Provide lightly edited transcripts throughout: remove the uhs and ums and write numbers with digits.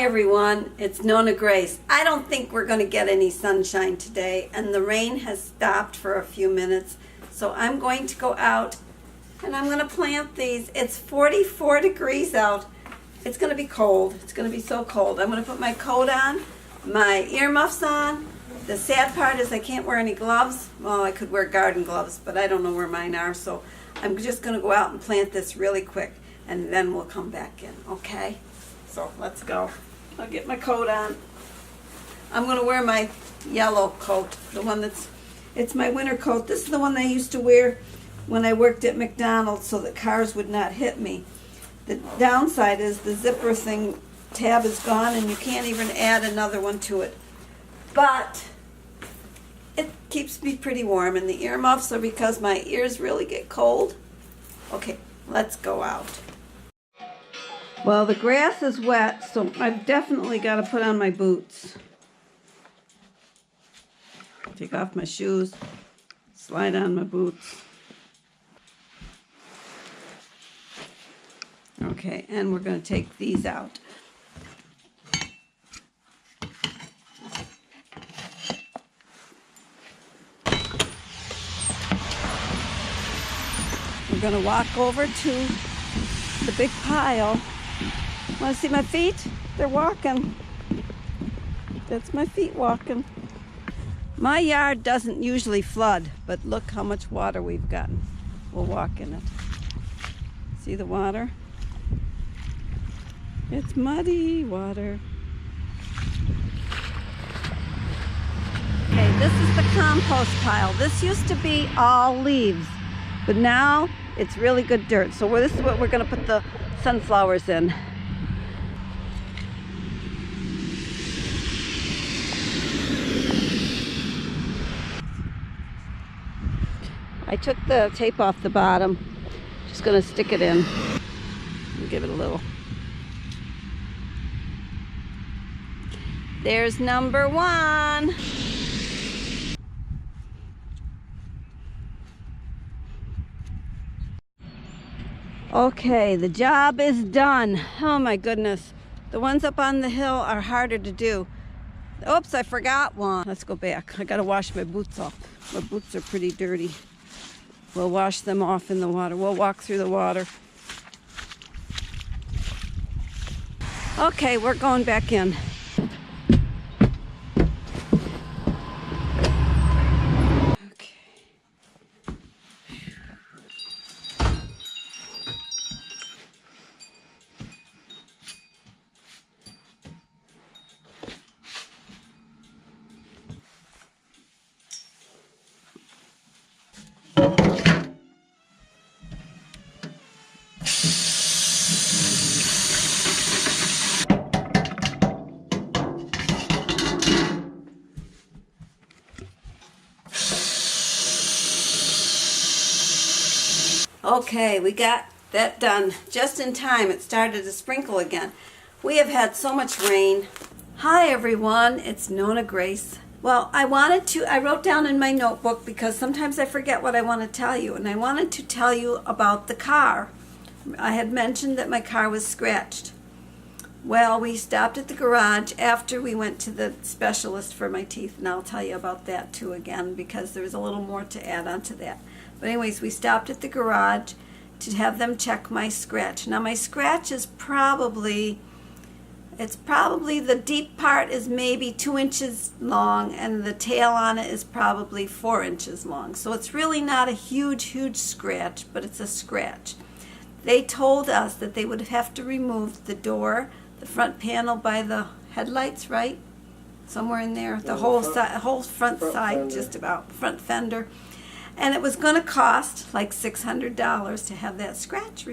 everyone, it's NonnaGrace. I don't think we're going to get any sunshine today, and the rain has stopped for a few minutes. So I'm going to go out and I'm going to plant these. It's 44 degrees out. It's going to be cold. It's going to be so cold. I'm going to put my coat on, my earmuffs on. The sad part is I can't wear any gloves. Well, I could wear garden gloves, but I don't know where mine are. So I'm just going to go out and plant this really quick, and then we'll come back in, okay? So let's go. I'll get my coat on. I'm going to wear my yellow coat, the one it's my winter coat. This is the one I used to wear when I worked at McDonald's so that cars would not hit me. The downside is the zipper thing tab is gone and you can't even add another one to it. But it keeps me pretty warm, and the earmuffs are because my ears really get cold. Okay, let's go out. Well, the grass is wet, so I've definitely got to put on my boots. Take off my shoes, slide on my boots. Okay, and we're going to take these out. We're going to walk over to the big pile. Want to see my feet? They're walking. That's my feet walking. My yard doesn't usually flood, but look how much water we've gotten. We'll walk in it. See the water? It's muddy water. Okay, this is the compost pile. This used to be all leaves, but now it's really good dirt. So this is what we're going to put the sunflowers in. I took the tape off the bottom. Just going to stick it in and give it a little. There's number one. Okay, the job is done. Oh my goodness. The ones up on the hill are harder to do. Oops, I forgot one. Let's go back. I gotta wash my boots off. My boots are pretty dirty. We'll wash them off in the water. We'll walk through the water. Okay, we're going back in. Okay, we got that done just in time. It started to sprinkle again. We have had so much rain. Hi everyone, it's NonnaGrace. Well, I wrote down in my notebook because sometimes I forget what I want to tell you, and I wanted to tell you about the car. I had mentioned that my car was scratched. Well, we stopped at the garage after we went to the specialist for my teeth, and I'll tell you about that too again because there's a little more to add on to that. But anyways, we stopped at the garage to have them check my scratch. Now my scratch is probably the deep part is maybe 2 inches long, and the tail on it is probably 4 inches long. So it's really not a huge scratch, but it's a scratch. They told us that they would have to remove the door, the front panel by the headlights, right? Somewhere in there, the whole front side, just about, front fender. And it was going to cost like $600 to have that scratch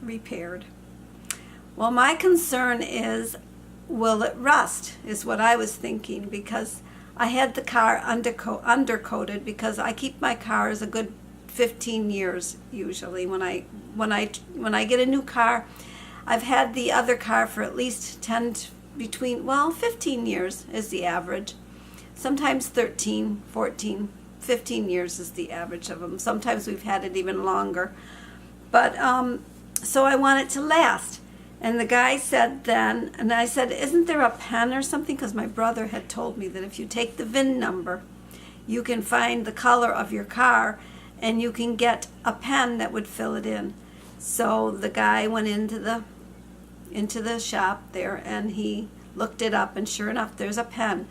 repaired. Well, my concern is, will it rust, is what I was thinking, because I had the car undercoated because I keep my cars a good 15 years usually. When I get a new car, I've had the other car for at least 15 years is the average. Sometimes 13, 14, 15 years is the average of them. Sometimes we've had it even longer. But so I want it to last. And the guy said then, and I said, isn't there a pen or something? Because my brother had told me that if you take the VIN number, you can find the color of your car and you can get a pen that would fill it in. So the guy went into the shop there and he looked it up, and sure enough, there's a pen.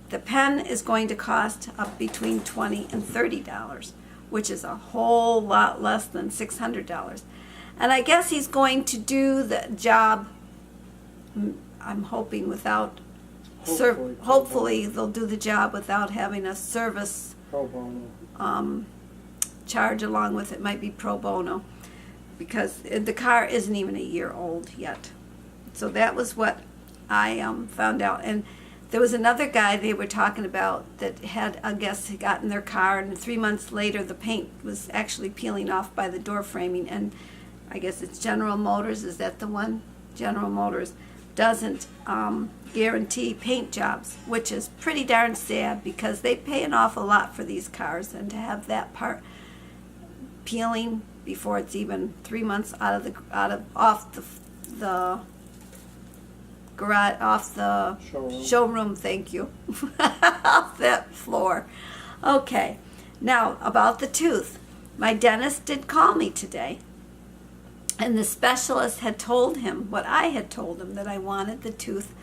The pen is going to cost up between $20 and $30, which is a whole lot less than $600. And I guess he's going to do the job, I'm hoping, without, hopefully they'll do the job without having a service charge along with it. Might be pro bono, because the car isn't even a year old yet. So that was what I found out. And there was another guy they were talking about that had, I guess, got in their car, and 3 months later the paint was actually peeling off by the door framing. And I guess it's General Motors, is that the one? General Motors doesn't guarantee paint jobs, which is pretty darn sad, because they pay an awful lot for these cars, and to have that part peeling before it's even 3 months off the garage, off the showroom, thank you, off that floor. Okay, now about the tooth. My dentist did call me today, and the specialist had told him what I had told him, that I wanted the tooth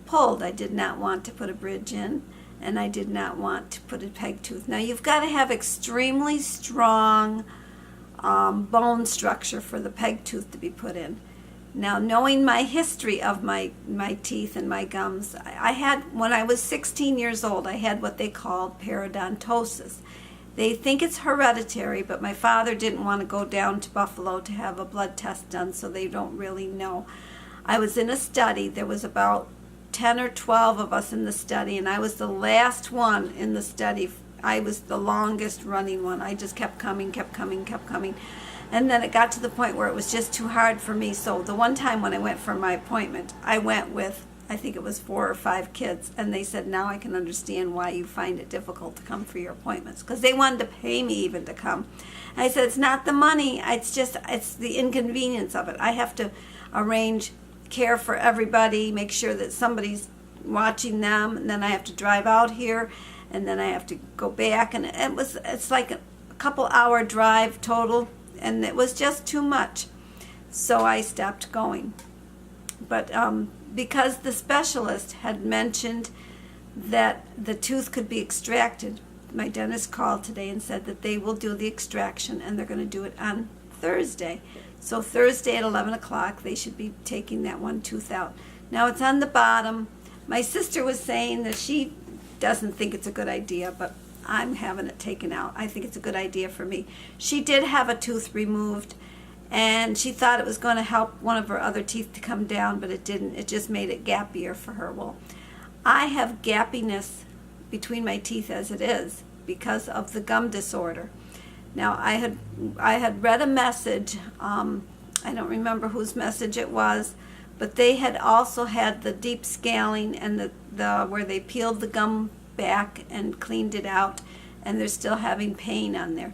pulled. I did not want to put a bridge in, and I did not want to put a peg tooth. Now, you've got to have extremely strong bone structure for the peg tooth to be put in. Now, knowing my history of my teeth and my gums, I had, when I was 16 years old, I had what they called periodontosis. They think it's hereditary, but my father didn't want to go down to Buffalo to have a blood test done, so they don't really know. I was in a study. There was about 10 or 12 of us in the study, and I was the last one in the study. I was the longest running one. I just kept coming. And then it got to the point where it was just too hard for me. So the one time when I went for my appointment, I went with, I think it was 4 or 5 kids, and they said, now I can understand why you find it difficult to come for your appointments, because they wanted to pay me even to come. And I said, it's not the money, it's the inconvenience of it. I have to arrange care for everybody, make sure that somebody's watching them, and then I have to drive out here, and then I have to go back, and it's like a couple hour drive total, and it was just too much. So I stopped going. But because the specialist had mentioned that the tooth could be extracted, my dentist called today and said that they will do the extraction, and they're going to do it on Thursday. So Thursday at 11 o'clock, they should be taking that one tooth out. Now, it's on the bottom. My sister was saying that she doesn't think it's a good idea, but I'm having it taken out. I think it's a good idea for me. She did have a tooth removed, and she thought it was going to help one of her other teeth to come down, but it didn't. It just made it gappier for her. Well, I have gappiness between my teeth as it is because of the gum disorder. Now, I had read a message, I don't remember whose message it was, but they had also had the deep scaling and the where they peeled the gum back and cleaned it out, and they're still having pain on there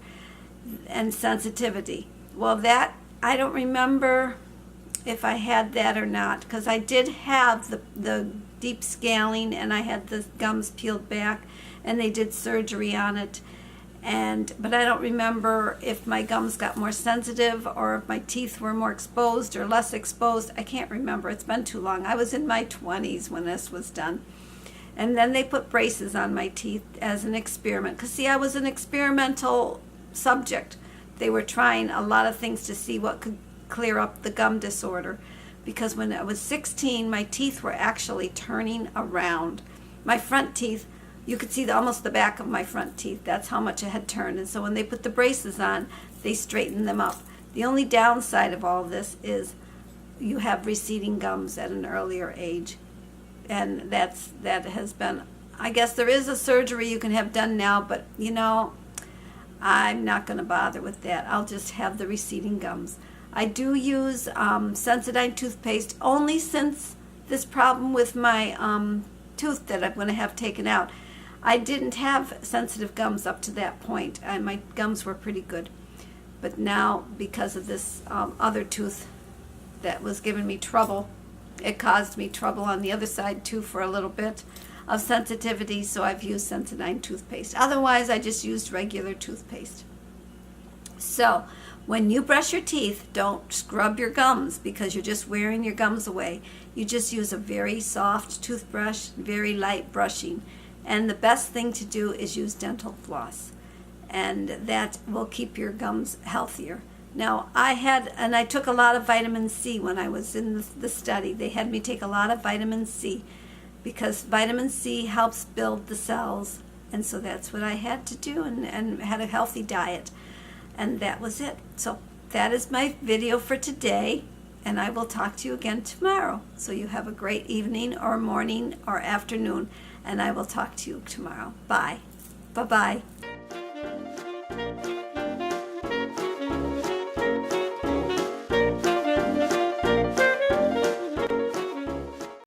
and sensitivity. Well, that, I don't remember if I had that or not, because I did have the deep scaling, and I had the gums peeled back, and they did surgery on it. But I don't remember if my gums got more sensitive or if my teeth were more exposed or less exposed. I can't remember. It's been too long. I was in my 20s when this was done. And then they put braces on my teeth as an experiment. Because, see, I was an experimental subject. They were trying a lot of things to see what could clear up the gum disorder. Because when I was 16, my teeth were actually turning around. My front teeth, you could see almost the back of my front teeth. That's how much it had turned. And so when they put the braces on, they straightened them up. The only downside of all this is you have receding gums at an earlier age. And that has been, I guess there is a surgery you can have done now, but you know, I'm not going to bother with that. I'll just have the receding gums. I do use Sensodyne toothpaste only since this problem with my tooth that I'm going to have taken out. I didn't have sensitive gums up to that point, and my gums were pretty good. But now, because of this other tooth that was giving me trouble. It caused me trouble on the other side too for a little bit of sensitivity, so I've used Sensodyne toothpaste. Otherwise, I just used regular toothpaste. So, when you brush your teeth, don't scrub your gums because you're just wearing your gums away. You just use a very soft toothbrush, very light brushing. And the best thing to do is use dental floss. And that will keep your gums healthier. Now, I took a lot of vitamin C when I was in the study. They had me take a lot of vitamin C because vitamin C helps build the cells. And so that's what I had to do, and had a healthy diet. And that was it. So that is my video for today, and I will talk to you again tomorrow. So you have a great evening or morning or afternoon, and I will talk to you tomorrow. Bye. Bye-bye.